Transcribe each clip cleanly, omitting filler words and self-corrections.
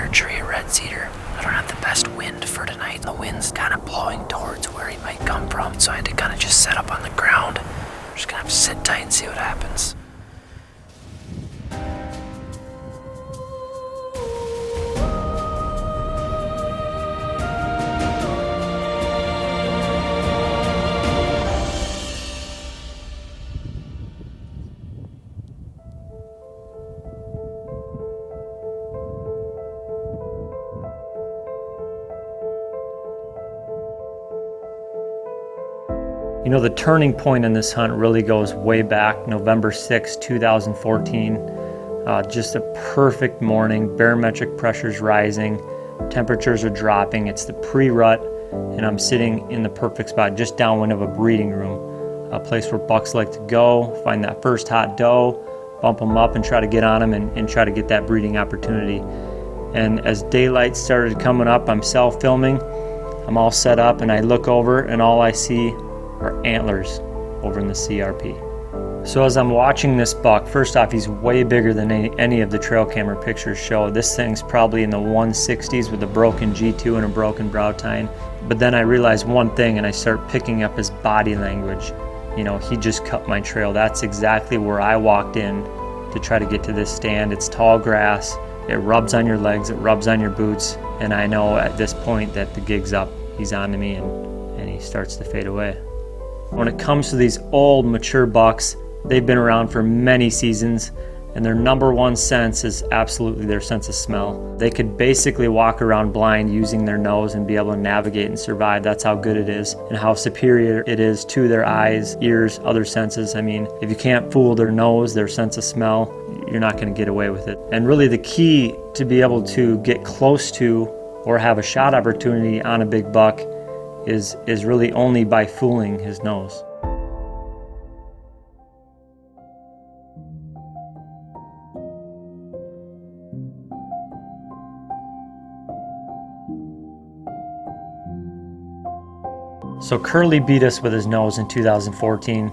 archery red cedar. I don't have the best wind for tonight. The wind's kind of blowing towards where he might come from, so I had to kind of just set up on the ground. I'm just gonna have to sit tight and see what happens. You know, the turning point in this hunt really goes way back, November 6, 2014. Just a perfect morning, barometric pressure's rising, temperatures are dropping, it's the pre-rut, and I'm sitting in the perfect spot just downwind of a breeding room, a place where bucks like to go, find that first hot doe, bump them up and try to get on them and try to get that breeding opportunity. And as daylight started coming up, I'm self-filming, I'm all set up, and I look over and all I see are antlers over in the CRP. So as I'm watching this buck, first off, he's way bigger than any of the trail camera pictures show. This thing's probably in the 160s with a broken G2 and a broken brow tine. But then I realize one thing and I start picking up his body language. You know, he just cut my trail. That's exactly where I walked in to try to get to this stand. It's tall grass, it rubs on your legs, it rubs on your boots, and I know at this point that the gig's up. He's on to me and he starts to fade away. When it comes to these old, mature bucks, they've been around for many seasons, and their number one sense is absolutely their sense of smell. They could basically walk around blind using their nose and be able to navigate and survive. That's how good it is and how superior it is to their eyes, ears, other senses. I mean, if you can't fool their nose, their sense of smell, you're not going to get away with it. And really the key to be able to get close to or have a shot opportunity on a big buck is really only by fooling his nose. So Curly beat us with his nose in 2014,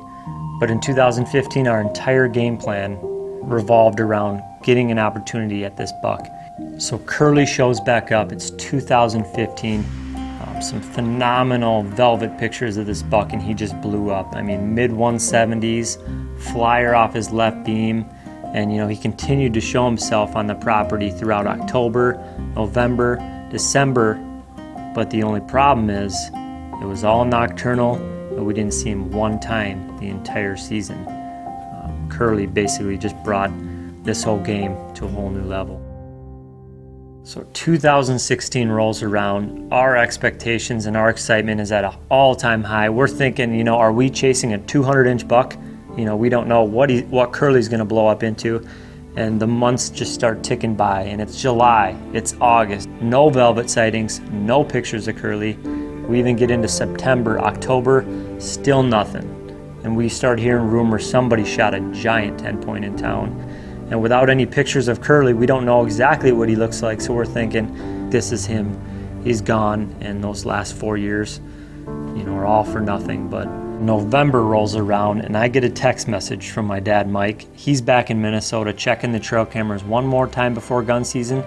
but in 2015 our entire game plan revolved around getting an opportunity at this buck. So Curly shows back up, it's 2015. Some phenomenal velvet pictures of this buck, and he just blew up. I mean, mid 170s, flyer off his left beam, and you know, he continued to show himself on the property throughout October, November, December, but the only problem is it was all nocturnal, and we didn't see him one time the entire season. Curly basically just brought this whole game to a whole new level. So 2016 rolls around, our expectations and our excitement is at an all-time high. We're thinking, you know, are we chasing a 200-inch buck? You know, we don't know what Curly's gonna blow up into. And the months just start ticking by, and it's July, it's August. No velvet sightings, no pictures of Curly. We even get into September, October, still nothing. And we start hearing rumors somebody shot a giant 10-point in town. And without any pictures of Curly, we don't know exactly what he looks like, so we're thinking, this is him. He's gone, and those last 4 years, you know, are all for nothing. But November rolls around, and I get a text message from my dad, Mike. He's back in Minnesota checking the trail cameras one more time before gun season,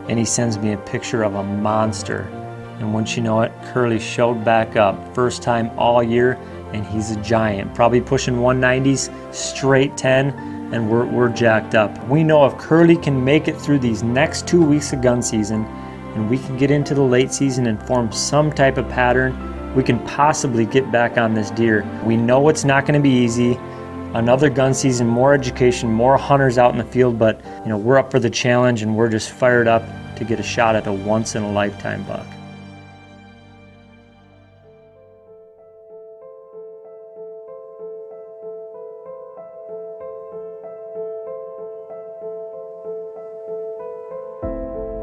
and he sends me a picture of a monster. And once you know it, Curly showed back up, first time all year, and he's a giant, probably pushing 190s, straight 10, and we're jacked up. We know if Curly can make it through these next 2 weeks of gun season, and we can get into the late season and form some type of pattern, we can possibly get back on this deer. We know it's not going to be easy. Another gun season, more education, more hunters out in the field, but you know, we're up for the challenge, and we're just fired up to get a shot at a once-in-a-lifetime buck.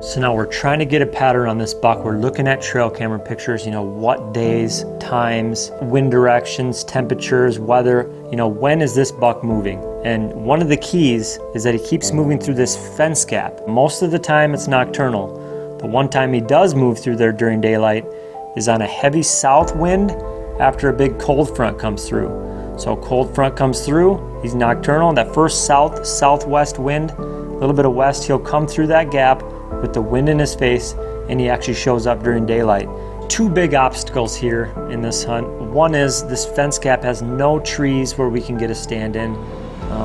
So now we're trying to get a pattern on this buck. We're looking at trail camera pictures, you know, what days, times, wind directions, temperatures, weather, you know, when is this buck moving? And one of the keys is that he keeps moving through this fence gap. Most of the time it's nocturnal. The one time he does move through there during daylight is on a heavy south wind after a big cold front comes through. So cold front comes through, he's nocturnal. That first southwest wind, a little bit of west, he'll come through that gap, with the wind in his face, and he actually shows up during daylight. Two big obstacles here in this hunt. One is this fence gap has no trees where we can get a stand in,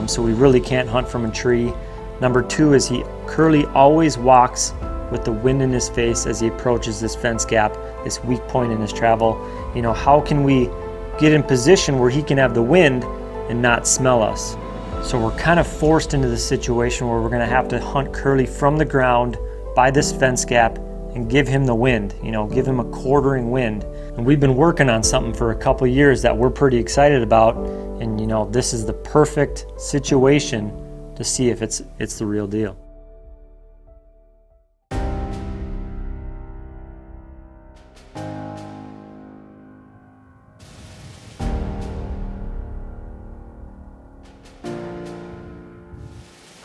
so we really can't hunt from a tree. Number two is Curly always walks with the wind in his face as he approaches this fence gap, this weak point in his travel. You know, how can we get in position where he can have the wind and not smell us? So we're kind of forced into this situation where we're gonna have to hunt Curly from the ground by this fence gap and give him the wind, you know, give him a quartering wind. And we've been working on something for a couple years that we're pretty excited about. And you know, this is the perfect situation to see if it's the real deal.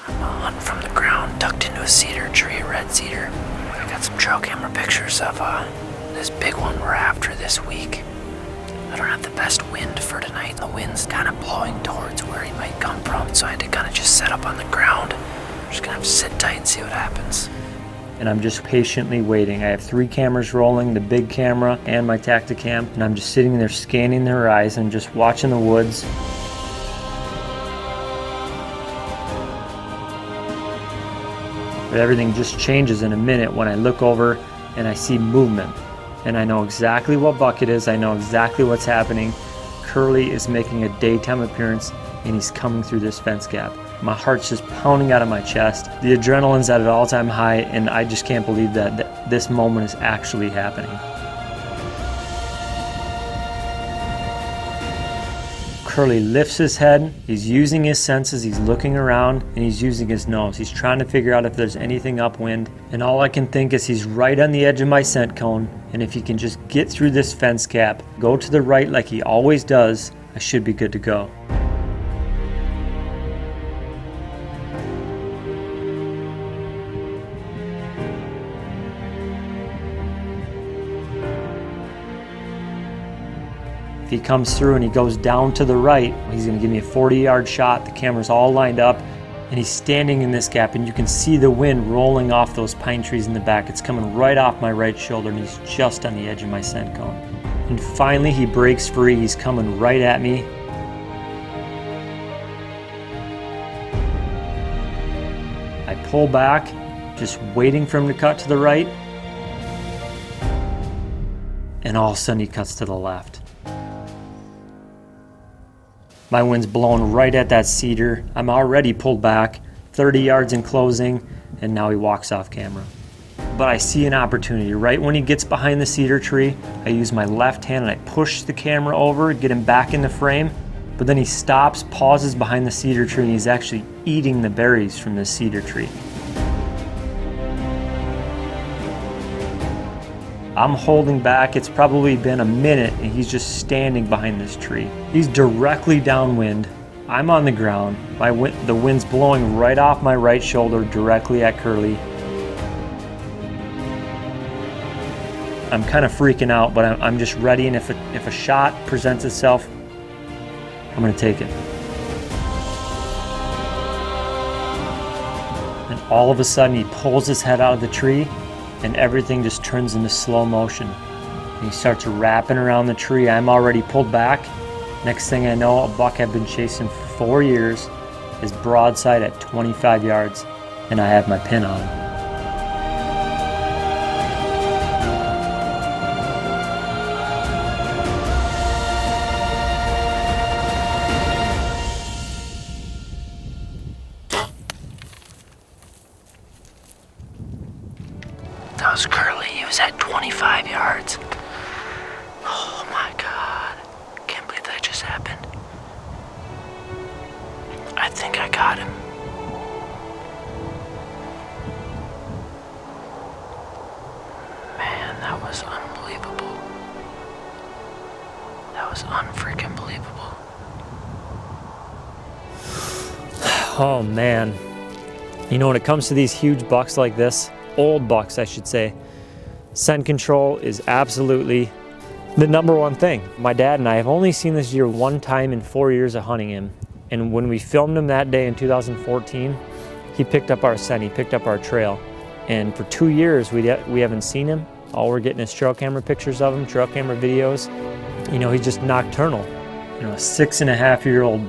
Hunt from the ground, tucked into a cedar tree, a red cedar. I got some trail camera pictures of this big one we're after this week. I don't have the best wind for tonight. The wind's kind of blowing towards where he might come from, so I had to kind of just set up on the ground. I'm just gonna have to sit tight and see what happens. And I'm just patiently waiting. I have 3 cameras rolling, the big camera and my Tactacam, and I'm just sitting there scanning the horizon, just watching the woods. But everything just changes in a minute when I look over and I see movement. And I know exactly what buck it is. I know exactly what's happening. Curly is making a daytime appearance and he's coming through this fence gap. My heart's just pounding out of my chest. The adrenaline's at an all-time high, and I just can't believe that this moment is actually happening. Curly lifts his head, he's using his senses, he's looking around, and he's using his nose. He's trying to figure out if there's anything upwind, and all I can think is he's right on the edge of my scent cone, and if he can just get through this fence gap, go to the right like he always does, I should be good to go. If he comes through and he goes down to the right, he's going to give me a 40-yard shot. The camera's all lined up, and he's standing in this gap, and you can see the wind rolling off those pine trees in the back. It's coming right off my right shoulder, and he's just on the edge of my scent cone. And finally, he breaks free. He's coming right at me. I pull back, just waiting for him to cut to the right, and all of a sudden he cuts to the left. My wind's blowing right at that cedar. I'm already pulled back, 30 yards in closing, and now he walks off camera. But I see an opportunity. Right when he gets behind the cedar tree, I use my left hand and I push the camera over, get him back in the frame, but then he stops, pauses behind the cedar tree, and he's actually eating the berries from the cedar tree. I'm holding back. It's probably been a minute and he's just standing behind this tree. He's directly downwind. I'm on the ground. The wind's blowing right off my right shoulder directly at Curly. I'm kind of freaking out, but I'm just ready, and if a shot presents itself, I'm gonna take it. And all of a sudden he pulls his head out of the tree, and everything just turns into slow motion. And he starts wrapping around the tree. I'm already pulled back. Next thing I know, a buck I've been chasing for 4 years is broadside at 25 yards, and I have my pin on him. That was Curly. He was at 25 yards. Oh my God. Can't believe that just happened. I think I got him. Man, that was unbelievable. That was unfreaking believable. Oh man. You know, when it comes to these huge bucks like this, old bucks I should say, scent control is absolutely the number one thing. My dad and I have only seen this deer one time in 4 years of hunting him. And when we filmed him that day in 2014, he picked up our scent, he picked up our trail. And for 2 years, we haven't seen him. All we're getting is trail camera pictures of him, trail camera videos. You know, he's just nocturnal. You know, a 6.5-year-old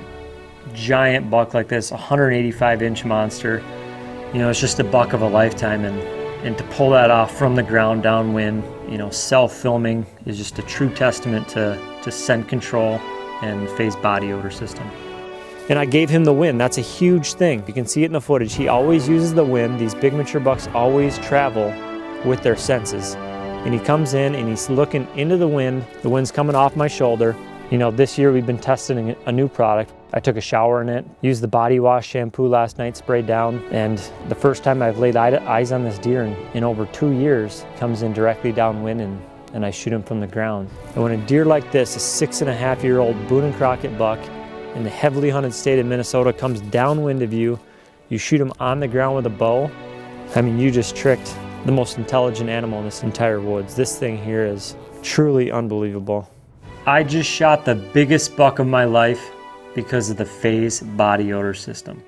giant buck like this, 185-inch monster. You know, it's just a buck of a lifetime, and to pull that off from the ground downwind, you know, self-filming is just a true testament to scent control and Phase body odor system. And I gave him the wind. That's a huge thing. You can see it in the footage. He always uses the wind. These big mature bucks always travel with their senses. And he comes in and he's looking into the wind. The wind's coming off my shoulder. You know, this year we've been testing a new product. I took a shower in it, used the body wash shampoo last night, sprayed down, and the first time I've laid eyes on this deer in over 2 years, comes in directly downwind and I shoot him from the ground. And when a deer like this, a 6.5-year-old Boone and Crockett buck in the heavily hunted state of Minnesota, comes downwind of you, you shoot him on the ground with a bow, I mean, you just tricked the most intelligent animal in this entire woods. This thing here is truly unbelievable. I just shot the biggest buck of my life because of the Phase body odor system.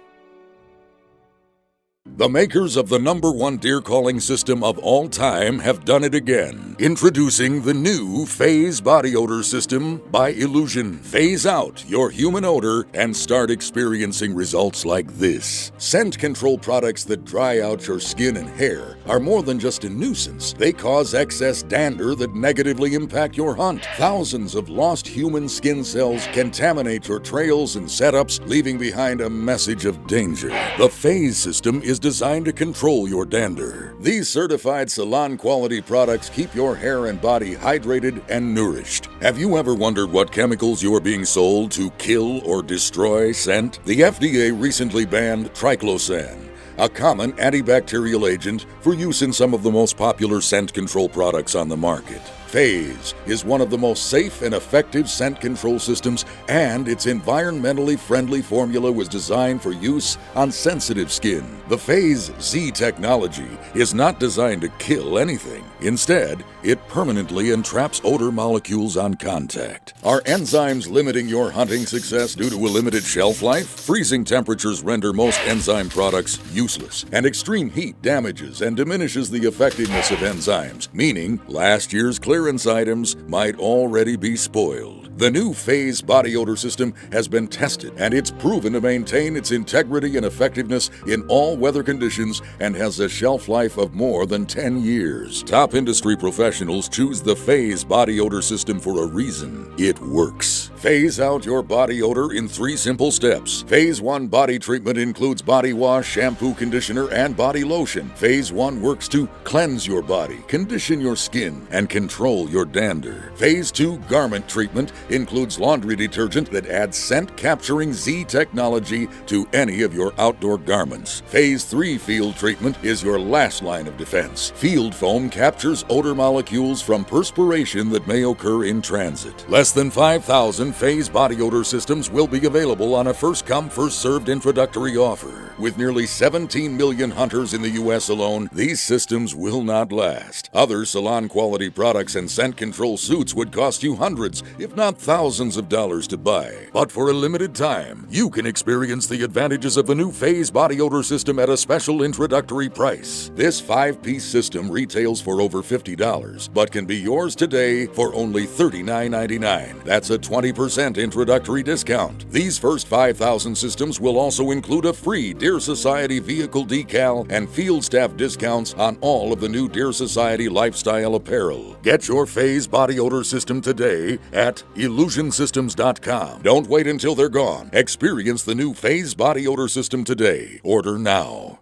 The makers of the #1 deer calling system of all time have done it again. Introducing the new Phase body odor system by Illusion. Phase out your human odor and start experiencing results like this. Scent control products that dry out your skin and hair are more than just a nuisance. They cause excess dander that negatively impact your hunt. Thousands of lost human skin cells contaminate your trails and setups, leaving behind a message of danger. The Phase system is designed to control your dander. These certified salon-quality products keep your hair and body hydrated and nourished. Have you ever wondered what chemicals you are being sold to kill or destroy scent? The FDA recently banned triclosan, a common antibacterial agent for use in some of the most popular scent control products on the market. Phase is one of the most safe and effective scent control systems, and its environmentally friendly formula was designed for use on sensitive skin. The Phase Z technology is not designed to kill anything. Instead, it permanently entraps odor molecules on contact. Are enzymes limiting your hunting success due to a limited shelf life? Freezing temperatures render most enzyme products useless, and extreme heat damages and diminishes the effectiveness of enzymes, meaning last year's clearance items might already be spoiled. The new Phase body odor system has been tested, and it's proven to maintain its integrity and effectiveness in all weather conditions and has a shelf life of more than 10 years. Top industry professionals choose the Phase body odor system for a reason. It works. Phase out your body odor in 3 simple steps. Phase 1 body treatment includes body wash, shampoo, conditioner, and body lotion. Phase 1 works to cleanse your body, condition your skin, and control your dander. Phase 2 garment treatment includes laundry detergent that adds scent-capturing Z technology to any of your outdoor garments. Phase 3 field treatment is your last line of defense. Field foam captures odor molecules from perspiration that may occur in transit. Less than 5,000 Phase body odor systems will be available on a first-come, first-served introductory offer. With nearly 17 million hunters in the U.S. alone, these systems will not last. Other salon-quality products and scent control suits would cost you hundreds, if not thousands of dollars to buy. But for a limited time, you can experience the advantages of the new Phase body odor system at a special introductory price. This 5-piece system retails for over $50, but can be yours today for only $39.99. That's a 20% introductory discount. These first 5,000 systems will also include a free Deer Society vehicle decal and field staff discounts on all of the new Deer Society lifestyle apparel. Get your Phase body odor system today at illusionsystems.com. Don't wait until they're gone. Experience the new Phase body odor system today. Order now.